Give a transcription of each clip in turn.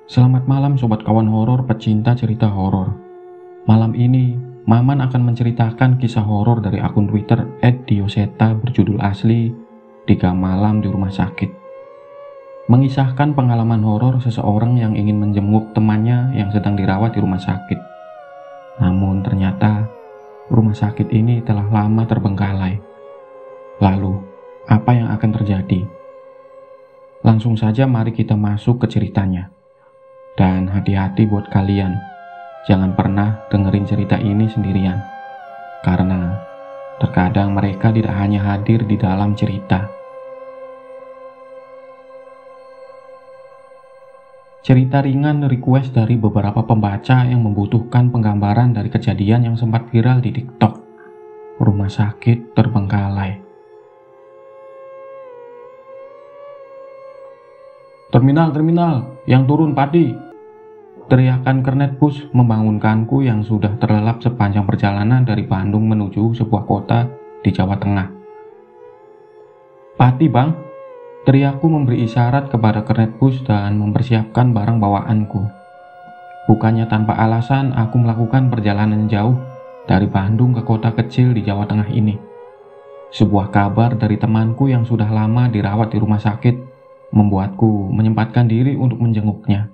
Selamat malam sobat kawan horor pecinta cerita horor. Malam ini, Maman akan menceritakan kisah horor dari akun Twitter @dioseta berjudul asli 3 Malam di Rumah Sakit. Mengisahkan pengalaman horor seseorang yang ingin menjenguk temannya yang sedang dirawat di rumah sakit. Namun ternyata, rumah sakit ini telah lama terbengkalai. Lalu, apa yang akan terjadi? Langsung saja mari kita masuk ke ceritanya. Dan hati-hati buat kalian, jangan pernah dengerin cerita ini sendirian. Karena terkadang mereka tidak hanya hadir di dalam cerita. Cerita ringan request dari beberapa pembaca yang membutuhkan penggambaran dari kejadian yang sempat viral di TikTok. Rumah sakit terbengkalai. Terminal, yang turun Pati. Teriakan kernet bus membangunkanku yang sudah terlelap sepanjang perjalanan dari Bandung menuju sebuah kota di Jawa Tengah. Pati bang, teriakku memberi isyarat kepada kernet bus dan mempersiapkan barang bawaanku. Bukannya tanpa alasan aku melakukan perjalanan jauh dari Bandung ke kota kecil di Jawa Tengah ini. Sebuah kabar dari temanku yang sudah lama dirawat di rumah sakit membuatku menyempatkan diri untuk menjenguknya.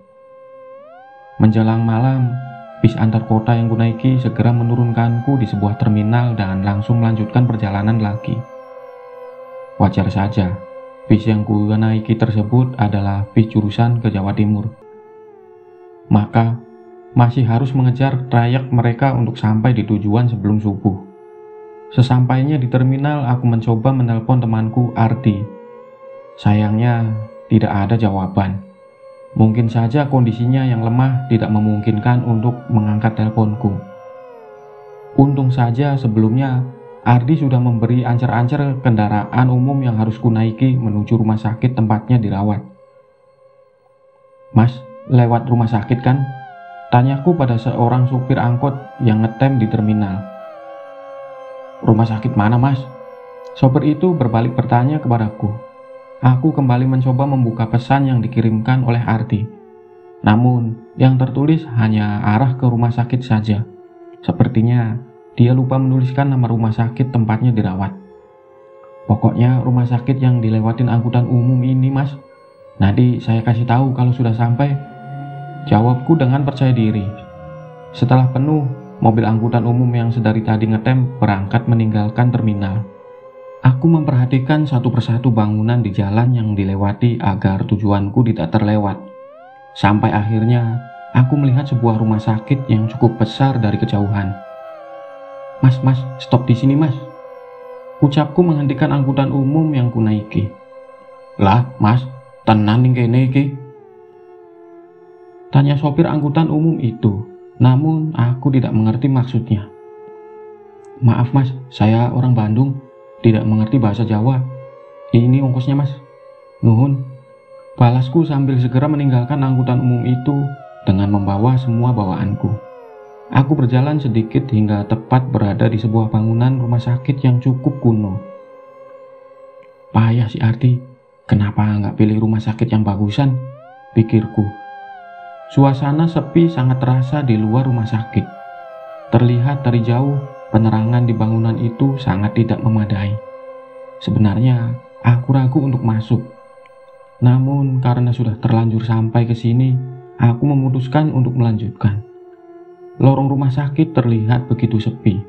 Menjelang malam, bis antar kota yang kunaiki segera menurunkanku di sebuah terminal dan langsung melanjutkan perjalanan lagi. Wajar saja, bis yang kunaiki tersebut adalah bis jurusan ke Jawa Timur. Maka, masih harus mengejar trayek mereka untuk sampai di tujuan sebelum subuh. Sesampainya di terminal, aku mencoba menelpon temanku Ardi. Sayangnya, tidak ada jawaban. Mungkin saja kondisinya yang lemah tidak memungkinkan untuk mengangkat teleponku. Untung saja sebelumnya Ardi sudah memberi ancer-ancer kendaraan umum yang harus kunaiki menuju rumah sakit tempatnya dirawat. Mas, lewat rumah sakit kan? Tanyaku pada seorang supir angkot yang ngetem di terminal. Rumah sakit mana mas? Sopir itu berbalik bertanya kepadaku. Aku kembali mencoba membuka pesan yang dikirimkan oleh Ardi. Namun, yang tertulis hanya arah ke rumah sakit saja. Sepertinya, dia lupa menuliskan nama rumah sakit tempatnya dirawat. Pokoknya rumah sakit yang dilewatin angkutan umum ini mas. Nanti saya kasih tahu kalau sudah sampai. Jawabku dengan percaya diri. Setelah penuh, mobil angkutan umum yang sedari tadi ngetem berangkat meninggalkan terminal. Aku memperhatikan satu persatu bangunan di jalan yang dilewati agar tujuanku tidak terlewat. Sampai akhirnya, aku melihat sebuah rumah sakit yang cukup besar dari kejauhan. Mas, stop di sini mas. Ucapku menghentikan angkutan umum yang kunaiki. Lah, mas, tenan ning kene iki. Tanya sopir angkutan umum itu, namun aku tidak mengerti maksudnya. Maaf mas, saya orang Bandung. Tidak mengerti bahasa Jawa. Ini ongkosnya mas. Nuhun. Balasku sambil segera meninggalkan angkutan umum itu dengan membawa semua bawaanku. Aku berjalan sedikit hingga tepat berada di sebuah bangunan rumah sakit yang cukup kuno. Payah si Arti. Kenapa nggak pilih rumah sakit yang bagusan? Pikirku. Suasana sepi sangat terasa di luar rumah sakit. Terlihat dari jauh, penerangan di bangunan itu sangat tidak memadai. Sebenarnya, aku ragu untuk masuk. Namun, karena sudah terlanjur sampai ke sini, aku memutuskan untuk melanjutkan. Lorong rumah sakit terlihat begitu sepi.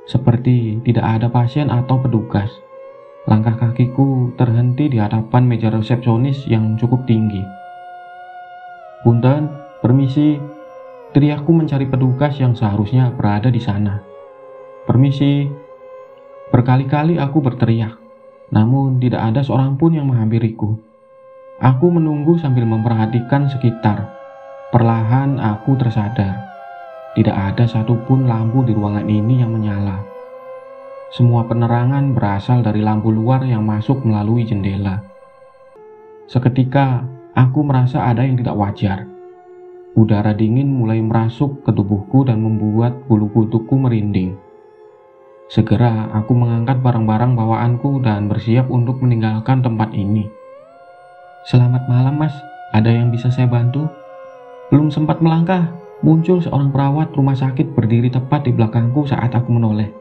Seperti tidak ada pasien atau petugas. Langkah kakiku terhenti di hadapan meja resepsionis yang cukup tinggi. Punten, permisi. Teriakku mencari petugas yang seharusnya berada di sana. Permisi. Berkali-kali aku berteriak, namun tidak ada seorang pun yang menghampiriku. Aku menunggu sambil memperhatikan sekitar. Perlahan aku tersadar. Tidak ada satupun lampu di ruangan ini yang menyala. Semua penerangan berasal dari lampu luar yang masuk melalui jendela. Seketika, aku merasa ada yang tidak wajar. Udara dingin mulai merasuk ke tubuhku dan membuat bulu kudukku merinding. Segera aku mengangkat barang-barang bawaanku dan bersiap untuk meninggalkan tempat ini. Selamat malam mas, ada yang bisa saya bantu? Belum sempat melangkah, muncul seorang perawat rumah sakit berdiri tepat di belakangku saat aku menoleh.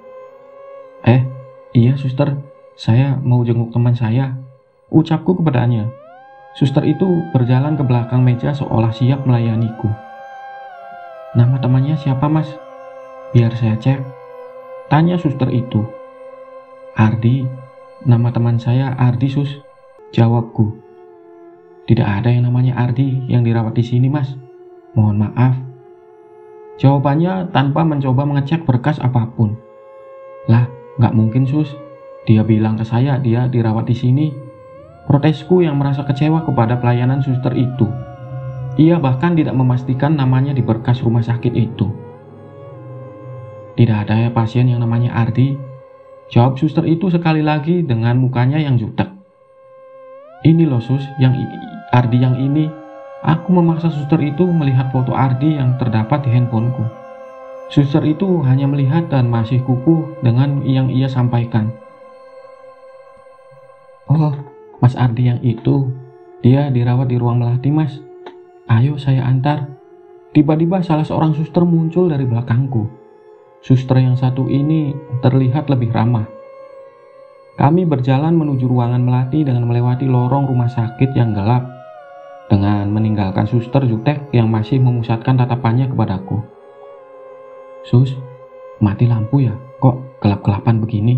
Iya suster, saya mau jenguk teman saya, ucapku kepadanya. Suster itu berjalan ke belakang meja seolah siap melayaniku. Nama temannya siapa mas? Biar saya cek, tanya suster itu. Ardi, nama teman saya Ardi sus, jawabku. Tidak ada yang namanya Ardi yang dirawat di sini mas. Mohon maaf. Jawabannya tanpa mencoba mengecek berkas apapun. Lah, nggak mungkin sus. Dia bilang ke saya dia dirawat di sini. Protesku yang merasa kecewa kepada pelayanan suster itu. Ia bahkan tidak memastikan namanya di berkas rumah sakit itu. Tidak ada ya pasien yang namanya Ardi. Jawab suster itu sekali lagi dengan mukanya yang jutek. Ini loh sus, yang Ardi yang ini. Aku memaksa suster itu melihat foto Ardi yang terdapat di handphoneku. Suster itu hanya melihat dan masih kukuh dengan yang ia sampaikan. Oh, Mas Ardi yang itu, dia dirawat di ruang melati mas. Ayo saya antar. Tiba-tiba salah seorang suster muncul dari belakangku. Suster yang satu ini terlihat lebih ramah. Kami berjalan menuju ruangan melati dengan melewati lorong rumah sakit yang gelap. Dengan meninggalkan suster jutek yang masih memusatkan tatapannya kepadaku. Sus, mati lampu ya? Kok gelap-gelapan begini?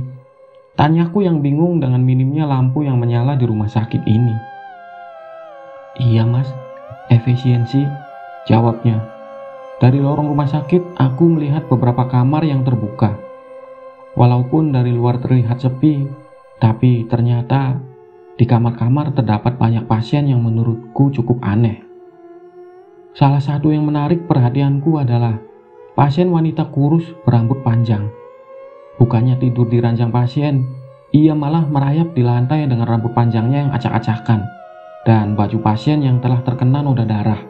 Tanyaku yang bingung dengan minimnya lampu yang menyala di rumah sakit ini. Iya mas, efisiensi, jawabnya. Dari lorong rumah sakit, aku melihat beberapa kamar yang terbuka. Walaupun dari luar terlihat sepi, tapi ternyata di kamar-kamar terdapat banyak pasien yang menurutku cukup aneh. Salah satu yang menarik perhatianku adalah pasien wanita kurus berambut panjang. Bukannya tidur di ranjang pasien, ia malah merayap di lantai dengan rambut panjangnya yang acak-acakan dan baju pasien yang telah terkena noda darah.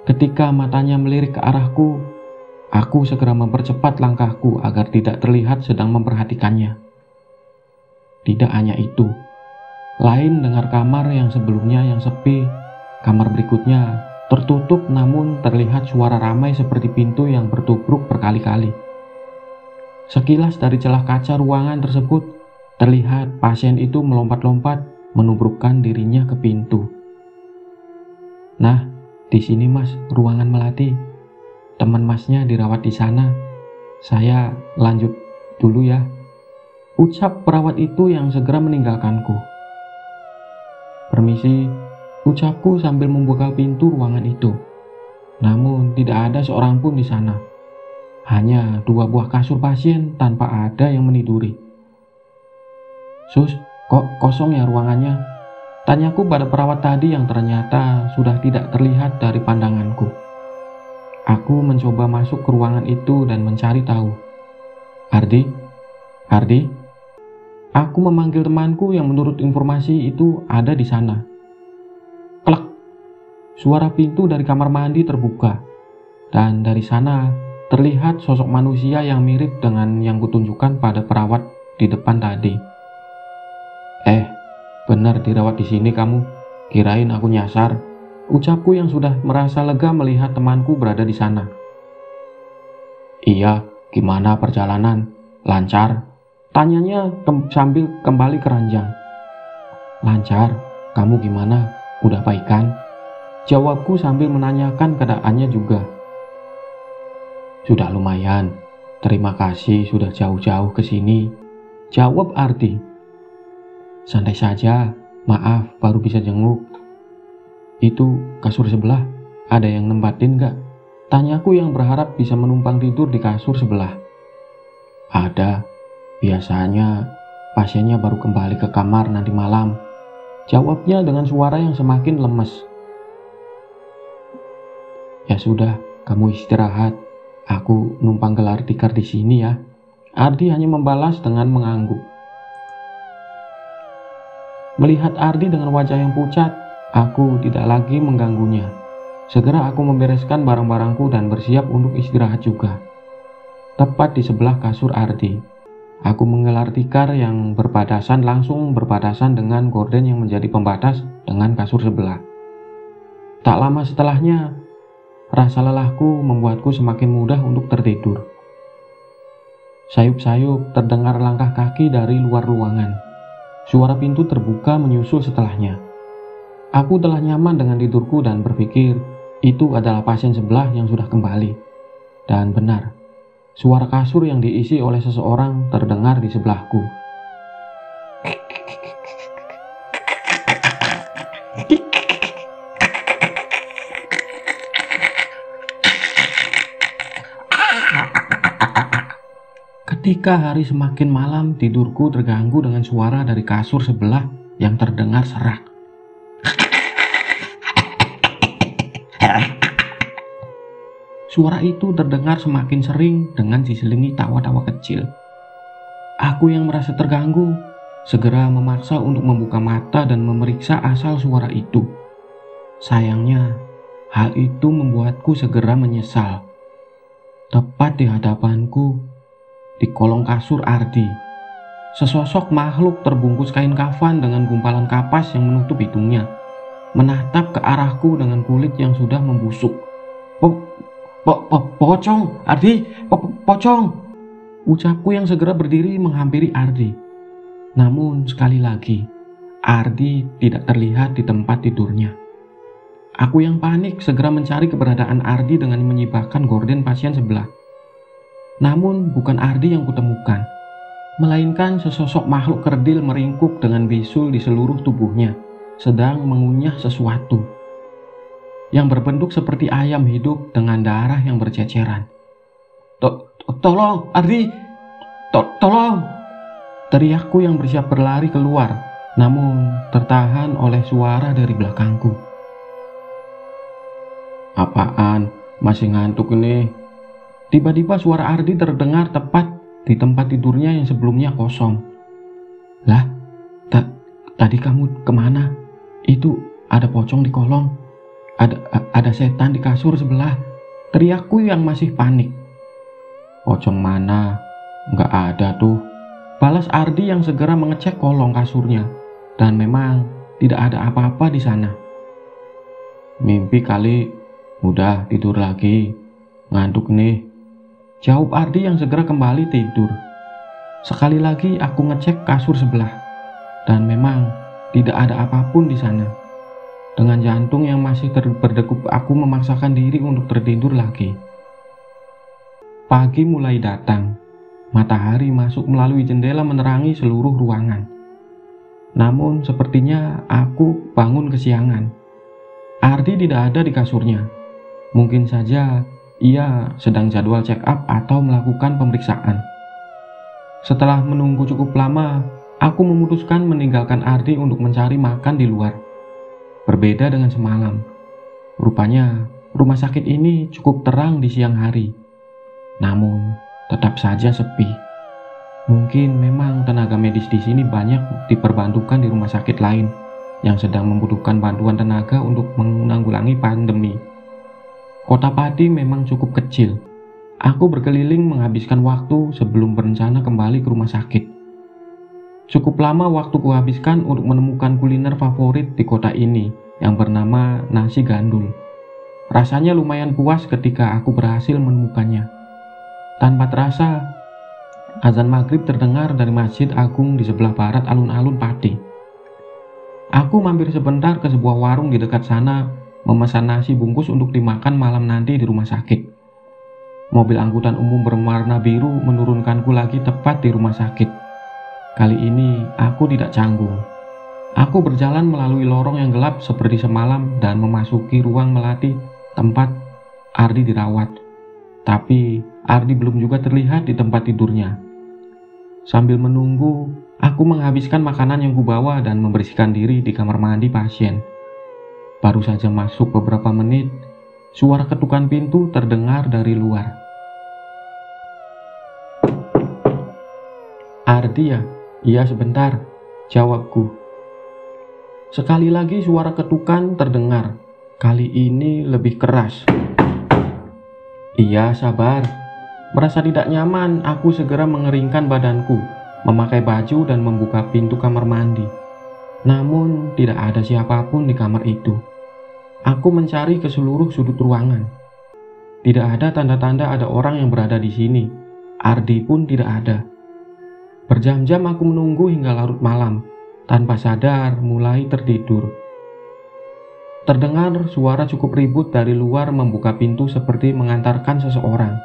Ketika matanya melirik ke arahku, aku segera mempercepat langkahku agar tidak terlihat sedang memperhatikannya. Tidak hanya itu. Lain dengan kamar yang sebelumnya yang sepi, kamar berikutnya tertutup namun terlihat suara ramai seperti pintu yang bertubruk berkali-kali. Sekilas dari celah kaca ruangan tersebut, terlihat pasien itu melompat-lompat menubrukkan dirinya ke pintu. Nah, di sini mas, ruangan melati. Teman masnya dirawat di sana. Saya lanjut dulu ya, ucap perawat itu yang segera meninggalkanku. Permisi, ucapku sambil membuka pintu ruangan itu. Namun tidak ada seorang pun di sana. Hanya 2 buah kasur pasien tanpa ada yang meniduri. Sus, kok kosong ya ruangannya? Tanyaku pada perawat tadi yang ternyata sudah tidak terlihat dari pandanganku. Aku mencoba masuk ke ruangan itu dan mencari tahu. Ardi? Ardi? Aku memanggil temanku yang menurut informasi itu ada di sana. Klak! Suara pintu dari kamar mandi terbuka. Dan dari sana terlihat sosok manusia yang mirip dengan yang kutunjukkan pada perawat di depan tadi. Benar dirawat di sini kamu? Kirain aku nyasar. Ucapku yang sudah merasa lega melihat temanku berada di sana. Iya, gimana perjalanan? Lancar? Tanyanya sambil kembali ke ranjang. Lancar, kamu gimana? Udah baikan? Jawabku sambil menanyakan keadaannya juga. Sudah lumayan, terima kasih sudah jauh-jauh ke sini. Jawab Ardi. Santai saja, maaf baru bisa jenguk. Itu kasur sebelah, ada yang nempatin gak? Tanyaku yang berharap bisa menumpang tidur di kasur sebelah. Ada. Biasanya pasiennya baru kembali ke kamar nanti malam. Jawabnya dengan suara yang semakin lemes. Ya sudah, kamu istirahat. Aku numpang gelar tikar di sini ya. Ardi hanya membalas dengan mengangguk. Melihat Ardi dengan wajah yang pucat, aku tidak lagi mengganggunya. Segera aku membereskan barang-barangku dan bersiap untuk istirahat juga. Tepat di sebelah kasur Ardi. Aku menggelar tikar yang langsung berbatasan dengan gorden yang menjadi pembatas dengan kasur sebelah. Tak lama setelahnya, Rasa lelahku membuatku semakin mudah untuk tertidur. Sayup-sayup terdengar langkah kaki dari luar ruangan. Suara pintu terbuka menyusul setelahnya. Aku telah nyaman dengan tidurku dan berpikir itu adalah pasien sebelah yang sudah kembali. Dan benar, suara kasur yang diisi oleh seseorang terdengar di sebelahku. Ketika hari semakin malam, tidurku terganggu dengan suara dari kasur sebelah yang terdengar serak. Suara itu terdengar semakin sering dengan diselingi tawa-tawa kecil. Aku yang merasa terganggu, segera memaksa untuk membuka mata dan memeriksa asal suara itu. Sayangnya, hal itu membuatku segera menyesal. Tepat di hadapanku, di kolong kasur Ardi, sesosok makhluk terbungkus kain kafan dengan gumpalan kapas yang menutup hidungnya, menatap ke arahku dengan kulit yang sudah membusuk. Pocong, Ardi, pocong! Ucapku yang segera berdiri menghampiri Ardi. Namun sekali lagi, Ardi tidak terlihat di tempat tidurnya. Aku yang panik segera mencari keberadaan Ardi dengan menyibakkan gorden pasien sebelah. Namun bukan Ardi yang kutemukan, melainkan sesosok makhluk kerdil meringkuk dengan bisul di seluruh tubuhnya, sedang mengunyah sesuatu yang berbentuk seperti ayam hidup dengan darah yang berceceran. Tolong, Ardi! Tolong! Teriakku yang bersiap berlari keluar, namun tertahan oleh suara dari belakangku. Apaan? Masih ngantuk nih? Tiba-tiba suara Ardi terdengar tepat di tempat tidurnya yang sebelumnya kosong. Lah, tadi kamu kemana? Itu ada pocong di kolong. Ada setan di kasur sebelah. Teriakku yang masih panik. Pocong mana? Nggak ada tuh. Balas Ardi yang segera mengecek kolong kasurnya. Dan memang tidak ada apa-apa di sana. Mimpi kali. Udah tidur lagi. Ngantuk nih. Jawab Ardi yang segera kembali tidur. Sekali lagi aku ngecek kasur sebelah. Dan memang tidak ada apapun di sana. Dengan jantung yang masih berdegup, aku memaksakan diri untuk tertidur lagi. Pagi mulai datang. Matahari masuk melalui jendela menerangi seluruh ruangan. Namun sepertinya aku bangun kesiangan. Ardi tidak ada di kasurnya. Mungkin saja ia sedang jadwal check up atau melakukan pemeriksaan. Setelah menunggu cukup lama, aku memutuskan meninggalkan Ardi untuk mencari makan di luar. Berbeda dengan semalam. Rupanya, rumah sakit ini cukup terang di siang hari. Namun, tetap saja sepi. Mungkin memang tenaga medis di sini banyak diperbantukan di rumah sakit lain yang sedang membutuhkan bantuan tenaga untuk menanggulangi pandemi. Kota Pati memang cukup kecil. Aku berkeliling menghabiskan waktu sebelum berencana kembali ke rumah sakit. Cukup lama waktu kuhabiskan untuk menemukan kuliner favorit di kota ini yang bernama nasi gandul. Rasanya lumayan puas ketika aku berhasil menemukannya. Tanpa terasa, azan maghrib terdengar dari Masjid Agung di sebelah barat alun-alun Pati. Aku mampir sebentar ke sebuah warung di dekat sana, memesan nasi bungkus untuk dimakan malam nanti di rumah sakit. Mobil angkutan umum berwarna biru menurunkanku lagi tepat di rumah sakit. Kali ini aku tidak canggung. Aku berjalan melalui lorong yang gelap seperti semalam dan memasuki ruang melati tempat Ardi dirawat. Tapi Ardi belum juga terlihat di tempat tidurnya. Sambil menunggu, aku menghabiskan makanan yang kubawa dan membersihkan diri di kamar mandi pasien. Baru saja masuk beberapa menit, suara ketukan pintu terdengar dari luar. Ardi ya? Iya sebentar, jawabku. Sekali lagi suara ketukan terdengar, kali ini lebih keras. Iya sabar. Merasa tidak nyaman, aku segera mengeringkan badanku, memakai baju dan membuka pintu kamar mandi. Namun tidak ada siapapun di kamar itu. Aku mencari ke seluruh sudut ruangan, Tidak ada tanda-tanda ada orang yang berada di sini. Ardi pun tidak ada. Berjam-jam aku menunggu hingga larut malam. Tanpa sadar, mulai tertidur. Terdengar suara cukup ribut dari luar membuka pintu seperti mengantarkan seseorang.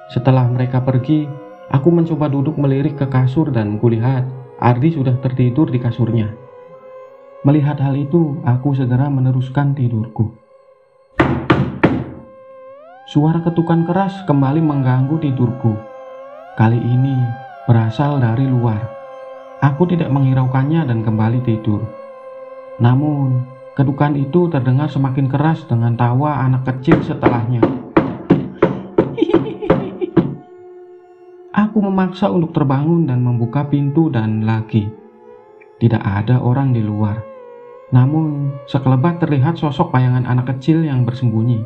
Setelah mereka pergi, aku mencoba duduk melirik ke kasur dan kulihat Ardi sudah tertidur di kasurnya. Melihat hal itu, aku segera meneruskan tidurku. Suara ketukan keras kembali mengganggu tidurku. Kali ini berasal dari luar. Aku tidak menghiraukannya dan kembali tidur. Namun, ketukan itu terdengar semakin keras dengan tawa anak kecil setelahnya. Aku memaksa untuk terbangun dan membuka pintu dan lagi. Tidak ada orang di luar. Namun, sekelebat terlihat sosok bayangan anak kecil yang bersembunyi.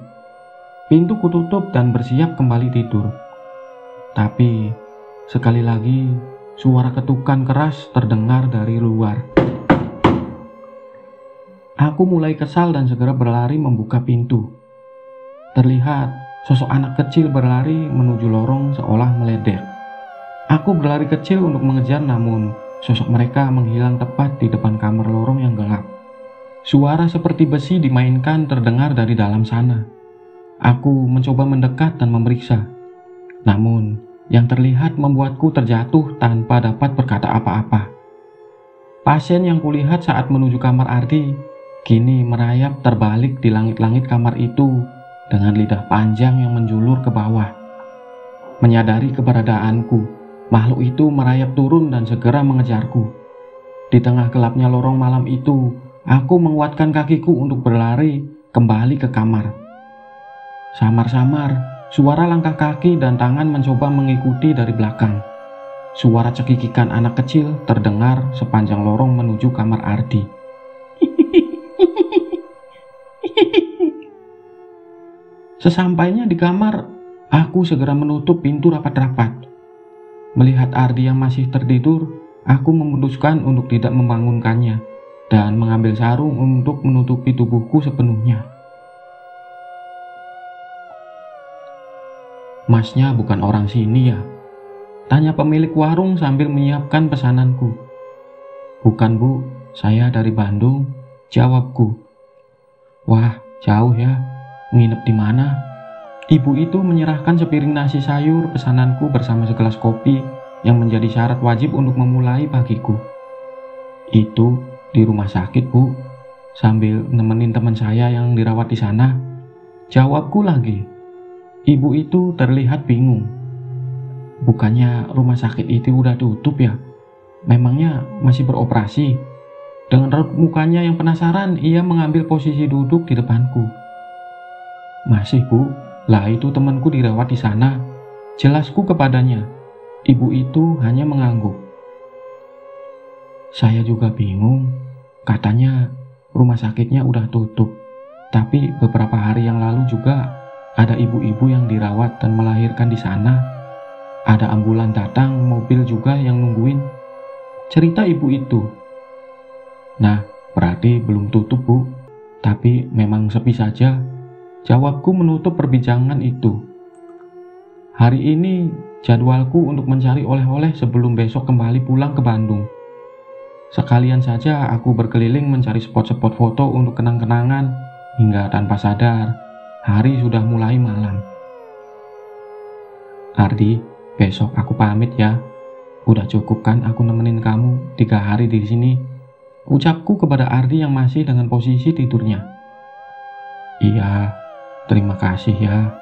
Pintu kututup dan bersiap kembali tidur. Tapi, sekali lagi, suara ketukan keras terdengar dari luar. Aku mulai kesal dan segera berlari membuka pintu. Terlihat sosok anak kecil berlari menuju lorong seolah meledek. Aku berlari kecil untuk mengejar, namun sosok mereka menghilang tepat di depan kamar lorong yang gelap. Suara seperti besi dimainkan terdengar dari dalam sana. Aku mencoba mendekat dan memeriksa. Namun, yang terlihat membuatku terjatuh tanpa dapat berkata apa-apa. Pasien yang kulihat saat menuju kamar Ardi kini merayap terbalik di langit-langit kamar itu dengan lidah panjang yang menjulur ke bawah. Menyadari keberadaanku, makhluk itu merayap turun dan segera mengejarku. Di tengah gelapnya lorong malam itu, aku menguatkan kakiku untuk berlari kembali ke kamar. Samar-samar, suara langkah kaki dan tangan mencoba mengikuti dari belakang. Suara cekikikan anak kecil terdengar sepanjang lorong menuju kamar Ardi. Sesampainya di kamar, aku segera menutup pintu rapat-rapat. Melihat Ardi yang masih tertidur, aku memutuskan untuk tidak membangunkannya dan mengambil sarung untuk menutupi tubuhku sepenuhnya. "Masnya bukan orang sini ya?" tanya pemilik warung sambil menyiapkan pesananku. "Bukan bu, saya dari Bandung," jawabku. "Wah, jauh ya. Nginep di mana?" Ibu itu menyerahkan sepiring nasi sayur pesananku bersama segelas kopi yang menjadi syarat wajib untuk memulai pagiku. "Itu di rumah sakit bu, sambil nemenin teman saya yang dirawat di sana," jawabku lagi. Ibu itu terlihat bingung. "Bukannya rumah sakit itu udah tutup ya? Memangnya masih beroperasi?" Dengan raut mukanya yang penasaran, ia mengambil posisi duduk di depanku. "Masih bu, lah itu temanku dirawat di sana," jelasku kepadanya. Ibu itu hanya mengangguk. "Saya juga bingung. Katanya rumah sakitnya udah tutup. Tapi beberapa hari yang lalu juga ada ibu-ibu yang dirawat dan melahirkan di sana. Ada ambulan datang, mobil juga yang nungguin," cerita ibu itu. "Nah, berarti belum tutup bu, tapi memang sepi saja," jawabku menutup perbincangan itu. Hari ini jadwalku untuk mencari oleh-oleh sebelum besok kembali pulang ke Bandung. Sekalian saja aku berkeliling mencari spot-spot foto untuk kenang-kenangan hingga tanpa sadar hari sudah mulai malam. "Ardi, besok aku pamit ya. Udah cukup kan aku nemenin kamu 3 hari di sini?" ucapku kepada Ardi yang masih dengan posisi tidurnya. "Iya, terima kasih ya.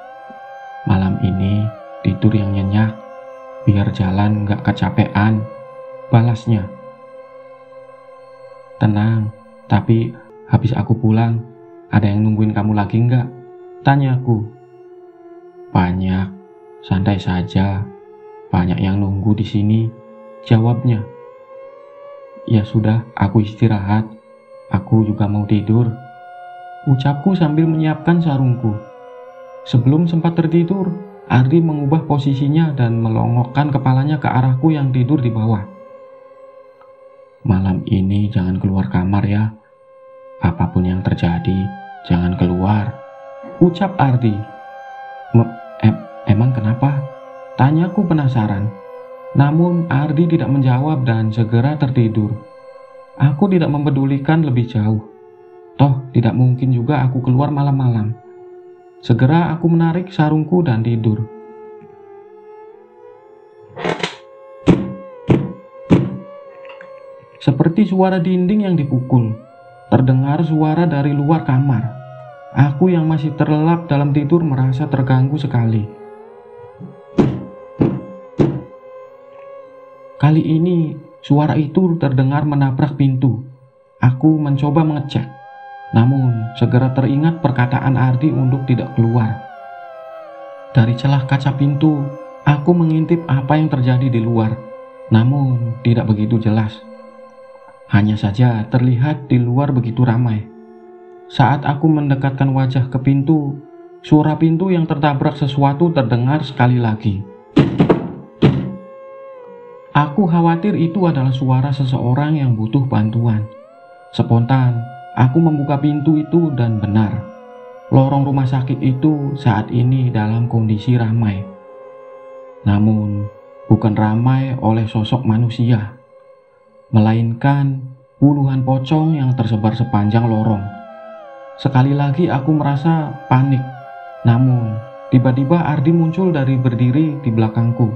Malam ini tidur yang nyenyak, biar jalan gak kecapean," balasnya. "Tenang, tapi habis aku pulang, ada yang nungguin kamu lagi nggak?" tanyaku. "Banyak, santai saja. Banyak yang nunggu di sini," jawabnya. "Ya sudah, aku istirahat. Aku juga mau tidur," ucapku sambil menyiapkan sarungku. Sebelum sempat tertidur, Ardi mengubah posisinya dan melongokkan kepalanya ke arahku yang tidur di bawah. "Malam ini jangan keluar kamar ya. Apapun yang terjadi, jangan keluar," ucap Ardi. Emang kenapa? Tanyaku penasaran. Namun Ardi tidak menjawab dan segera tertidur. Aku tidak mempedulikan lebih jauh. Toh tidak mungkin juga aku keluar malam-malam. Segera aku menarik sarungku dan tidur. Seperti suara dinding yang dipukul, terdengar suara dari luar kamar. Aku yang masih terlelap dalam tidur merasa terganggu sekali. Kali ini, suara itu terdengar menabrak pintu. Aku mencoba mengecek, namun segera teringat perkataan Ardi untuk tidak keluar. Dari celah kaca pintu, aku mengintip apa yang terjadi di luar, namun tidak begitu jelas. Hanya saja terlihat di luar begitu ramai. Saat aku mendekatkan wajah ke pintu, suara pintu yang tertabrak sesuatu terdengar sekali lagi. Aku khawatir itu adalah suara seseorang yang butuh bantuan. Spontan, aku membuka pintu itu dan benar, lorong rumah sakit itu saat ini dalam kondisi ramai. Namun, bukan ramai oleh sosok manusia, melainkan puluhan pocong yang tersebar sepanjang lorong. Sekali lagi aku merasa panik. Namun, tiba-tiba Ardi muncul dari berdiri di belakangku.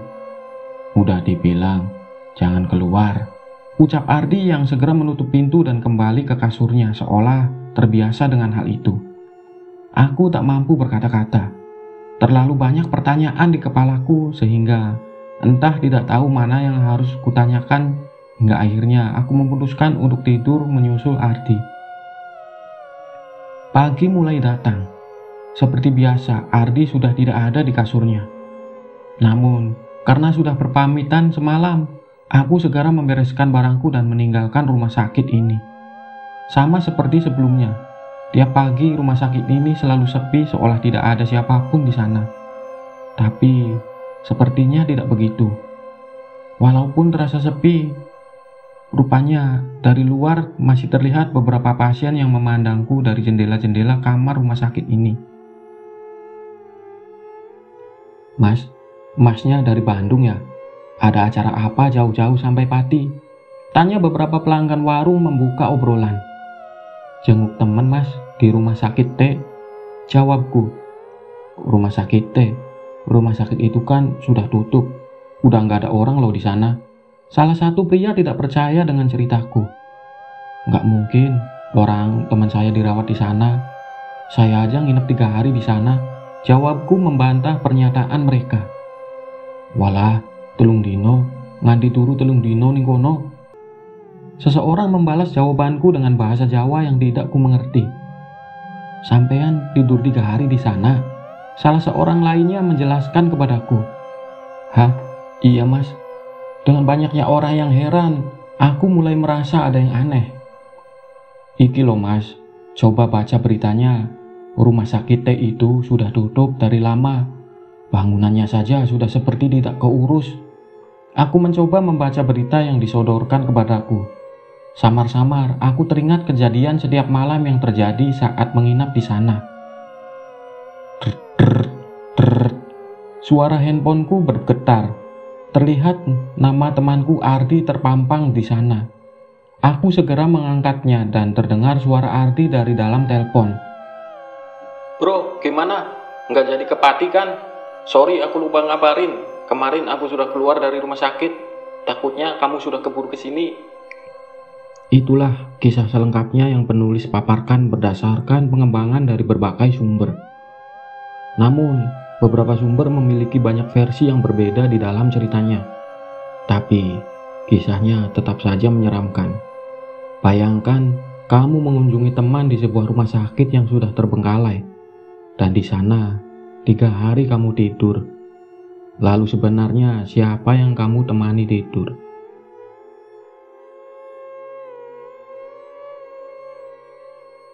Udah dibilang, jangan keluar, ucap Ardi yang segera menutup pintu dan kembali ke kasurnya seolah terbiasa dengan hal itu. Aku tak mampu berkata-kata. Terlalu banyak pertanyaan di kepalaku sehingga entah tidak tahu mana yang harus kutanyakan, hingga akhirnya aku memutuskan untuk tidur menyusul Ardi. Pagi mulai datang. Seperti biasa, Ardi sudah tidak ada di kasurnya. Namun, karena sudah berpamitan semalam, aku segera membereskan barangku dan meninggalkan rumah sakit ini. Sama seperti sebelumnya, tiap pagi rumah sakit ini selalu sepi seolah tidak ada siapapun di sana. Tapi, sepertinya tidak begitu. Walaupun terasa sepi, rupanya dari luar masih terlihat beberapa pasien yang memandangku dari jendela-jendela kamar rumah sakit ini. Masnya dari Bandung ya? Ada acara apa jauh-jauh sampai Pati? Tanya beberapa pelanggan warung membuka obrolan. Jenguk temen mas, di rumah sakit T. Jawabku. Rumah sakit T? Rumah sakit itu kan sudah tutup. Udah nggak ada orang loh di sana. Salah satu pria tidak percaya dengan ceritaku. Nggak mungkin, orang teman saya dirawat di sana. Saya aja nginep 3 hari di sana. Jawabku membantah pernyataan mereka. Walah, telung dino, nganti turu telung dino ning kono. Seseorang membalas jawabanku dengan bahasa Jawa yang tidak ku mengerti. Sampean tidur 3 hari di sana? Salah seorang lainnya menjelaskan kepadaku. Hah? Iya mas. Dengan banyaknya orang yang heran, aku mulai merasa ada yang aneh. Iki loh mas, coba baca beritanya. Rumah sakit T itu sudah tutup dari lama. Bangunannya saja sudah seperti tidak keurus. Aku mencoba membaca berita yang disodorkan kepadaku. Samar-samar aku teringat kejadian setiap malam yang terjadi saat menginap di sana. Suara handphoneku bergetar. Terlihat nama temanku Ardi terpampang di sana. Aku segera mengangkatnya dan terdengar suara Ardi dari dalam telepon. Bro, gimana? Nggak jadi ke Pati kan? Sorry aku lupa ngabarin. Kemarin aku sudah keluar dari rumah sakit. Takutnya kamu sudah keburu ke sini. Itulah kisah selengkapnya yang penulis paparkan berdasarkan pengembangan dari berbagai sumber. Namun, beberapa sumber memiliki banyak versi yang berbeda di dalam ceritanya. Tapi, kisahnya tetap saja menyeramkan. Bayangkan, kamu mengunjungi teman di sebuah rumah sakit yang sudah terbengkalai. Dan di sana, 3 hari kamu tidur. Lalu sebenarnya siapa yang kamu temani tidur?